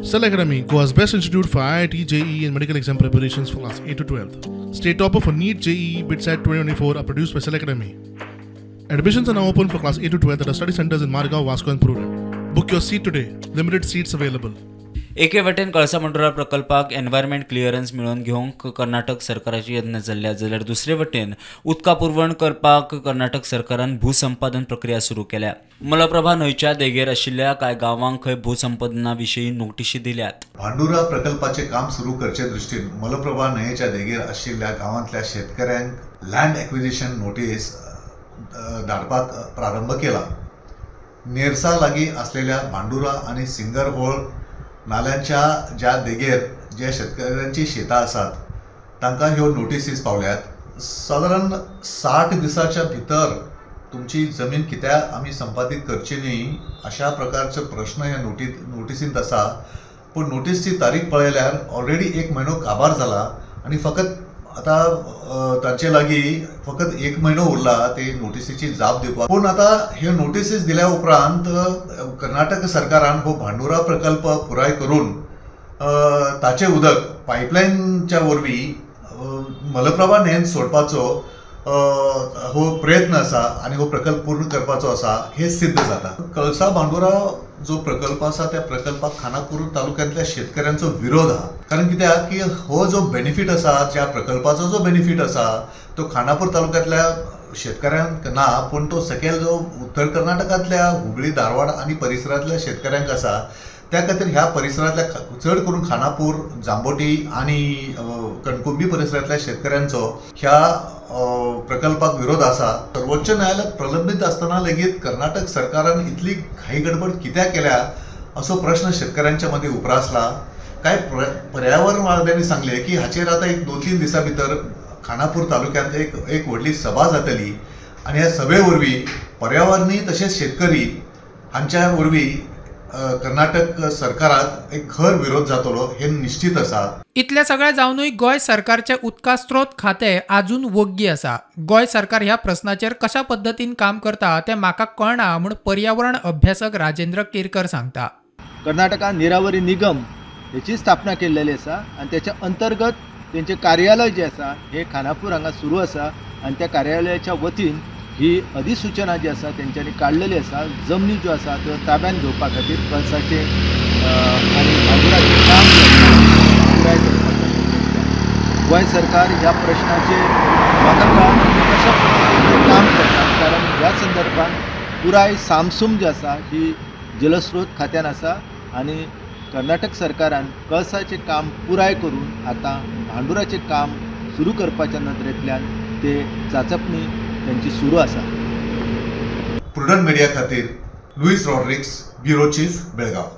Cell Academy, Goa's best institute for IIT, JEE and medical exam preparations for class 8 to 12th. State topper for NEET, JEE, BITSAT 2024 are produced by Cell Academy. Admissions are now open for class 8 to 12th at our study centers in Margao, Vasco and Purun. Book your seat today. Limited seats available. एके वटेन कळसा मंडोरा प्रकल्पाक environment clearance मिळोवन घेवंक कर्नाटक सरकाराची यत्न चल्ल्या जाल्यार दुसरे वटेन उदका पुरवण करपाक कर्नाटक सरकारान भूसंपादन प्रक्रिया सुरू केल्या। मलप्रभा न्हंयच्या देगेर आशिल्ल्या कांय गांवांक खंय भूसंपादना विशीं नोटीशी दिल्यात। भांडुरा प्रकल्पाचे काम सुरू करचे दृष्टीन मलप्रभा न्हंयेच्या देगेर आशिल्ल्या गांवांतल्या शेतकऱ्यांक लँड एक्विजिशन नोटीस धाडपाक प्रारंभ केला। नेरसा लागीं असलेल्या भांडुरा आणि सिंगरहोळ नाल्यांच्या ज्या देगेर जे शेतकऱ्यांची शेतां आसात तांकां ह्यो नोटीसीस पावल्यात। साधारण 60 दिसाच्या भितर तुमची जमीन कित्याक आमी संपादीत करची न्ही अशा प्रकारचे प्रश्न ह्या नोटीसींत आसा। पूण नोटीसची तारीख पळयल्यार ऑलरेडी 1 म्हयनो काबार जाला आणि फकत आता तांचे लागीं फकत 1 म्हयनो उरला ते नोटीसीची जाप दिवपाक। पूण आता ह्यो नोटीसीस दिल्या उपरांत कर्नाटक सरकारान हो भांडुरा प्रकल्प पुराय करून ताचे उदक पायपलायनच्या वरवीं मलप्रभा न्हंयेंत सोडपाचो हो प्रयत्न आसा आणि हो प्रकल्प पूर्ण करपाचो आसा हे सिद्ध जाता। कळसा भांडुरा जो प्रकल्प आसा त्या प्रकल्पाक खानापूर तालुक्यांतल्या शेतकऱ्यांचो विरोध आहा। कारण कित्याक की हो जो बेनिफीट आसा ज्या प्रकल्पाचो जो बेनिफीट आसा तो खानापूर तालुक्यांतल्या शेतकऱ्यांक ना, पण तो सकयल जो उत्तर कर्नाटकांतल्या हुबळी धारवाड आणि परिसरांतल्या शेतकऱ्यांक आसा त्या खातीर ह्या परिसरांतल्या चड करून खानापूर जांबोटी आणि कणकुंबी परिसरांतल्या शेतकऱ्यांचो ह्या प्रकल्पाक विरोध आसा। सर्वोच्च न्यायालयात प्रलंबित असताना लेगीत कर्नाटक सरकारान इतली घाई गडबड कित्याक केल्या असो प्रश्न शेतकऱ्यांच्या मध्ये उप्रासला। काय पर्यावरणवाद्यांनी सांगले की हाचेर आता 1-2-3 दिसां भितर खानापूर तालुक्यांत एक व्हडली सभा जातली आणि ह्या सभे वरवीं पर्यावरणी तशेंच शेतकरी हांच्या वरवीं कर्नाटक सरकाराक एक खर विरोध जातलो हे निश्चित आसा। इतल्या सगळ्या जावनूय गोय सरकारचे उदका स्त्रोत खाते अजून वग्गी आसा। गोय सरकार ह्या प्रश्नाचेर कशा पद्धतीन काम करता ते म्हाका कळना म्हूण पर्यावरण अभ्यासक राजेंद्र केरकर सांगता। कर्नाटका निरावरी निगम हेची स्थापना केल्लेली आसा आणि त्याच्या अंतर्गत त्यांचे कार्यालय जे आसा हे खानापूर हांगा सुरू आसा आणि त्या कार्यालयाच्या वतीन ही अधिसूचना जी आसा तेंच्यांनी काढलेली आसा। जमनी ज्यो आसा त्यो ताब्यात घेवपा खातीर कळसाचे आनी भांडुराचें काम पुराय करपाक गोंय सरकार ह्या प्रश्नाचेर म्हाका कळना कशा पद्धतीन काम करता। कारण ह्या संदर्भात पुराय सामसूम जी आसा ही जलस्रोत खात्यान आसा आणि कर्नाटक सरकारान कळसाचें काम पुराय करून आता भांडुराचें काम सुरू करपाच्या नदरेंतल्यान ते चांचपणी त्यांची सुरू आसा। प्रुडंट मीडिया खातीर Louis Rodrigues, bureau chief, Belgaum.